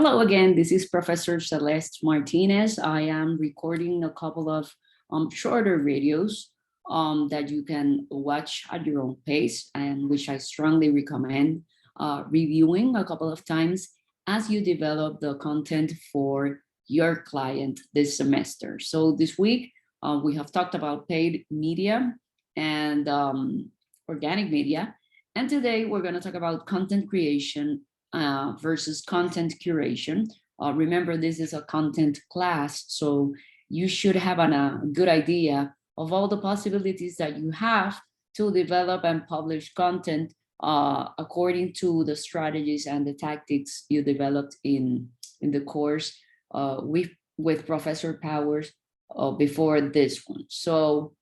Hello again, this is Professor Celeste Martinez. I am recording a couple of shorter videos that you can watch at your own pace, and which I strongly recommend reviewing a couple of times as you develop the content for your client this semester. So this week, we have talked about paid media and organic media. And today we're going to talk about content creation versus content curation. Remember, this is a content class, so you should have a good idea of all the possibilities that you have to develop and publish content according to the strategies and the tactics you developed in the course with Professor Powers before this one. So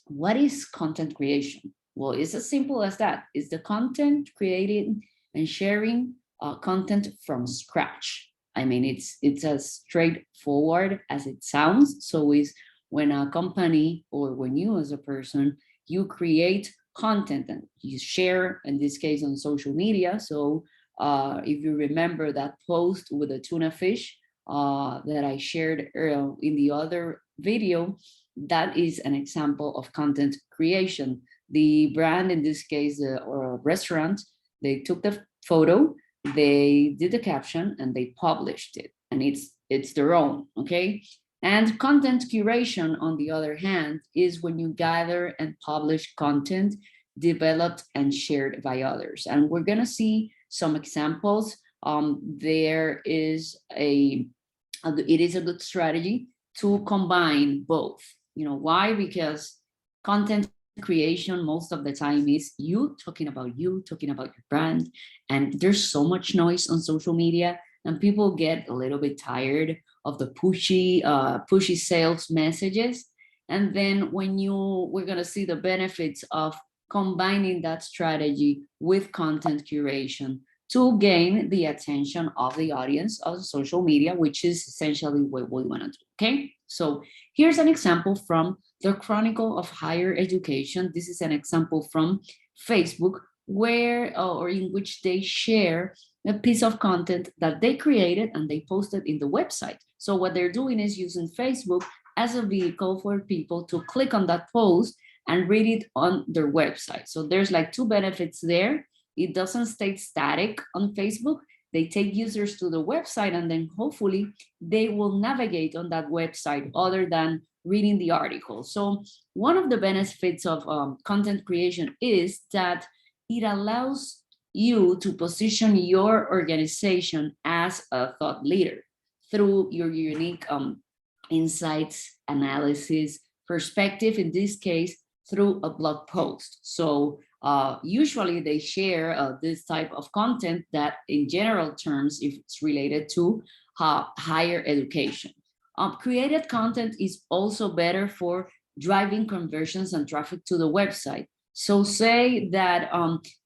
what is content creation? Well, it's as simple as that. It's the content created and sharing content from scratch. I mean, it's as straightforward as it sounds. So is when a company or when you as a person, you create content and you share, in this case on social media. So if you remember that post with the tuna fish that I shared in the other video, that is an example of content creation. The brand, in this case, or a restaurant, they took the photo, they did the caption, and they published it, and it's their own, okay? And content curation, on the other hand, is when you gather and publish content developed and shared by others. And we're gonna see some examples. There is it is a good strategy to combine both. You know why? Because content creation most of the time is you, talking about your brand, and there's so much noise on social media, and people get a little bit tired of the pushy sales messages. And then we're going to see the benefits of combining that strategy with content curation to gain the attention of the audience of social media, which is essentially what we want to do. Okay, so here's an example from the Chronicle of Higher Education. This is an example from Facebook where or in which they share a piece of content that they created and they posted in the website. So what they're doing is using Facebook as a vehicle for people to click on that post and read it on their website. So there's like two benefits there. It doesn't stay static on Facebook. They take users to the website, and then hopefully they will navigate on that website other than reading the article. So one of the benefits of content creation is that it allows you to position your organization as a thought leader through your unique insights, analysis, perspective, in this case, through a blog post. So usually they share this type of content that in general terms, if it's related to higher education. Created content is also better for driving conversions and traffic to the website. So say that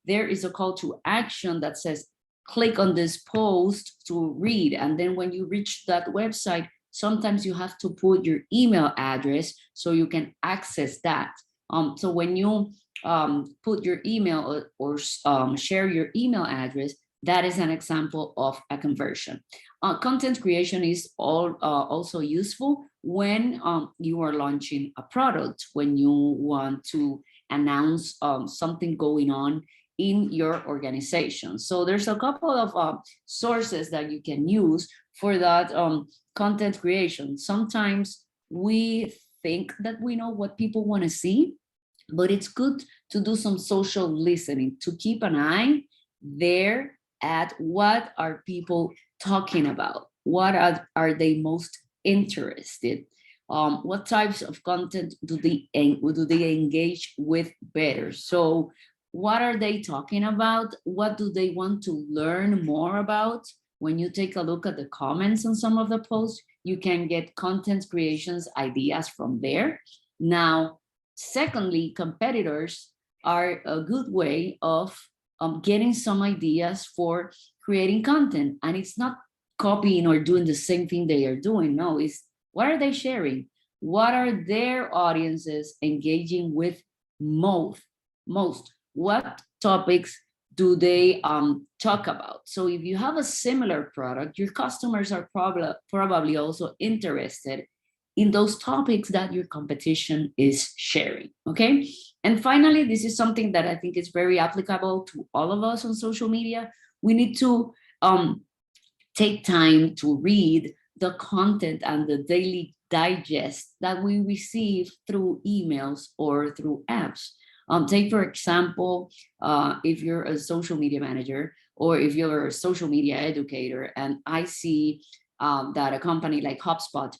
there is a call to action that says, click on this post to read. And then when you reach that website, sometimes you have to put your email address so you can access that. So when you put your email or share your email address, that is an example of a conversion. Content creation is also useful when you are launching a product, when you want to announce something going on in your organization. So there's a couple of sources that you can use for that content creation. Sometimes we think that we know what people want to see, but it's good to do some social listening, to keep an eye there at what are people talking about, what are they most interested, what types of content do they engage with better. So what are they talking about? What do they want to learn more about? When you take a look at the comments on some of the posts, you can get content creations ideas from there. Now, secondly, competitors are a good way of getting some ideas for creating content. And it's not copying or doing the same thing they are doing. No, it's what are they sharing? What are their audiences engaging with most? What topics do they talk about? So if you have a similar product, your customers are probably also interested in those topics that your competition is sharing, okay? And finally, this is something that I think is very applicable to all of us on social media. We need to take time to read the content and the daily digest that we receive through emails or through apps. Take, for example, if you're a social media manager or if you're a social media educator, and I see that a company like HubSpot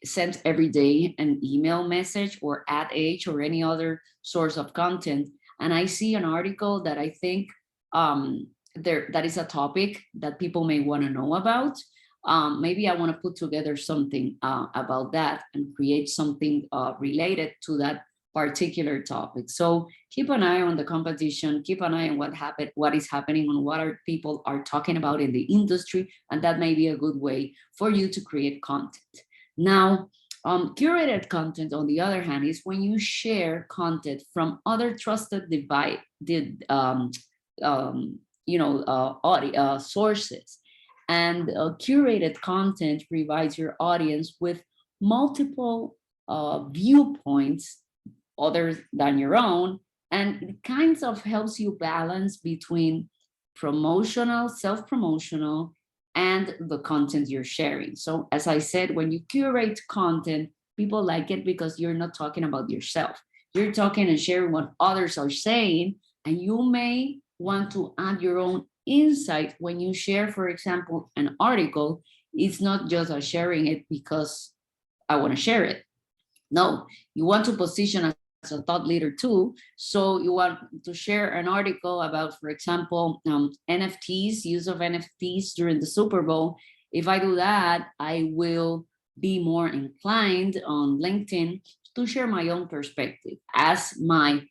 sends every day an email message or ad age or any other source of content, and I see an article that I think that is a topic that people may want to know about. Maybe I want to put together something about that and create something related to that particular topic. So keep an eye on the competition, keep an eye on what is happening, on what people are talking about in the industry, and that may be a good way for you to create content. Now, curated content, on the other hand, is when you share content from other trusted sources. And curated content provides your audience with multiple viewpoints other than your own, and it kind of helps you balance between promotional, self-promotional, and the content you're sharing. So as I said, when you curate content, people like it because you're not talking about yourself. You're talking and sharing what others are saying, and you may want to add your own insight when you share, for example, an article. It's not just a sharing it because I want to share it. No, you want to position as a thought leader too. So you want to share an article about, for example, NFTs, use of NFTs during the Super Bowl. If I do that, I will be more inclined on LinkedIn to share my own perspective as my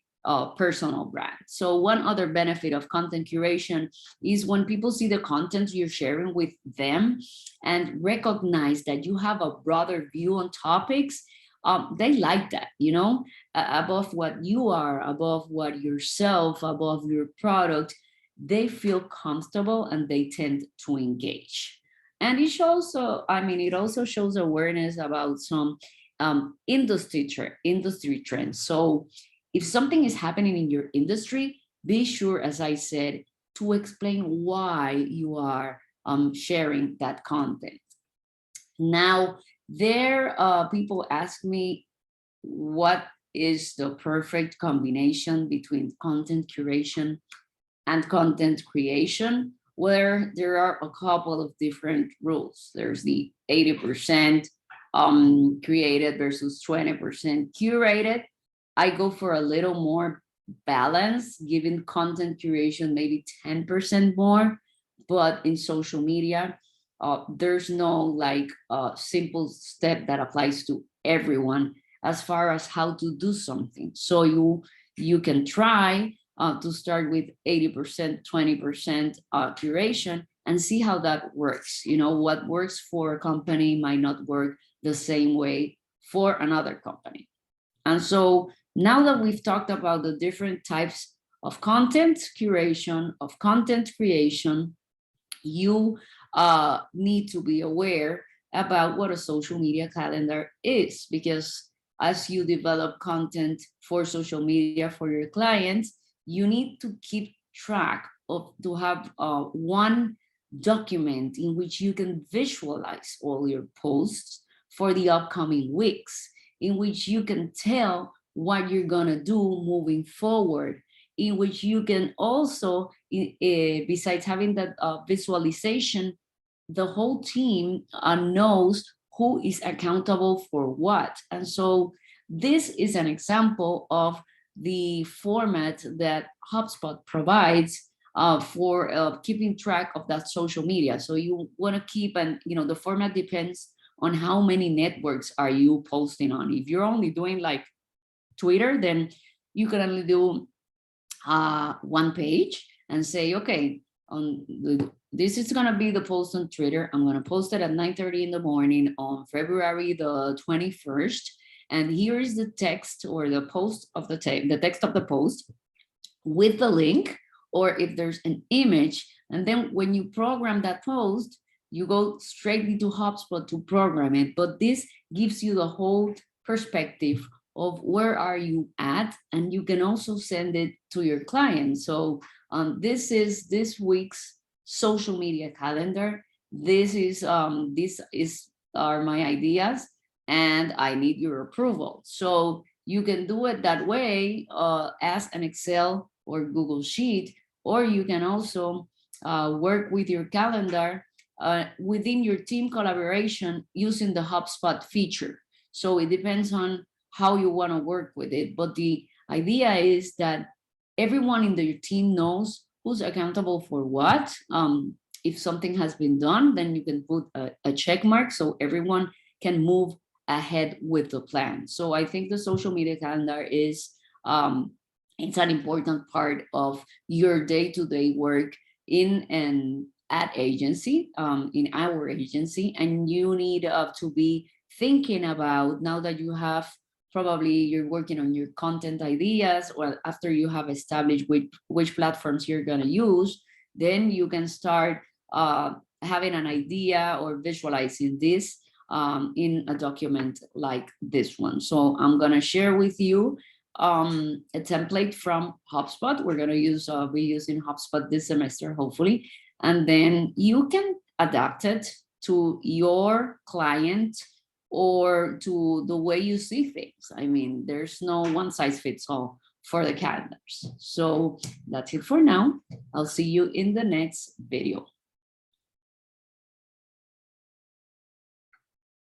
personal brand. So one other benefit of content curation is when people see the content you're sharing with them and recognize that you have a broader view on topics, they like that, above what you are, above what yourself, above your product. They feel comfortable and they tend to engage. And it also shows awareness about some industry trends. So if something is happening in your industry, be sure, as I said, to explain why you are sharing that content. Now, people ask me, what is the perfect combination between content curation and content creation? Where there are a couple of different rules. There's the 80% created versus 20% curated. I go for a little more balance, giving content curation maybe 10% more, but in social media, there's no simple step that applies to everyone as far as how to do something. So you can try to start with 80%, 20% curation and see how that works. What works for a company might not work the same way for another company. And so now that we've talked about the different types of content curation, of content creation, you need to be aware about what a social media calendar is, because as you develop content for social media for your clients, you need to keep track to have one document in which you can visualize all your posts for the upcoming weeks, in which you can tell what you're gonna do moving forward, in which you can also, besides having that visualization, the whole team knows who is accountable for what. And so this is an example of the format that HubSpot provides for keeping track of that social media. So you want to keep, and the format depends on how many networks are you posting on. If you're only doing like Twitter, then you can only do one page and say, okay, this is going to be the post on Twitter. I'm going to post it at 9:30 in the morning on February the 21st. And here is the text, or the post of the text of the post with the link or if there's an image. And then when you program that post, you go straight into HubSpot to program it. But this gives you the whole perspective of where are you at, and you can also send it to your client. So this is this week's social media calendar. This is are my ideas, and I need your approval. So you can do it that way as an Excel or Google Sheet, or you can also work with your calendar within your team collaboration using the HubSpot feature. So it depends on how you want to work with it. But the idea is that everyone in your team knows who's accountable for what. If something has been done, then you can put a check mark so everyone can move ahead with the plan. So I think the social media calendar is it's an important part of your day-to-day work in an ad agency, in our agency, and you need to be thinking about, now that you have probably you're working on your content ideas, or after you have established which platforms you're going to use, then you can start having an idea or visualizing this in a document like this one. So I'm going to share with you a template from HubSpot. We're going to use be using HubSpot this semester, hopefully, and then you can adapt it to your client or to the way you see things. I mean, there's no one size fits all for the calendars. So that's it for now. I'll see you in the next video.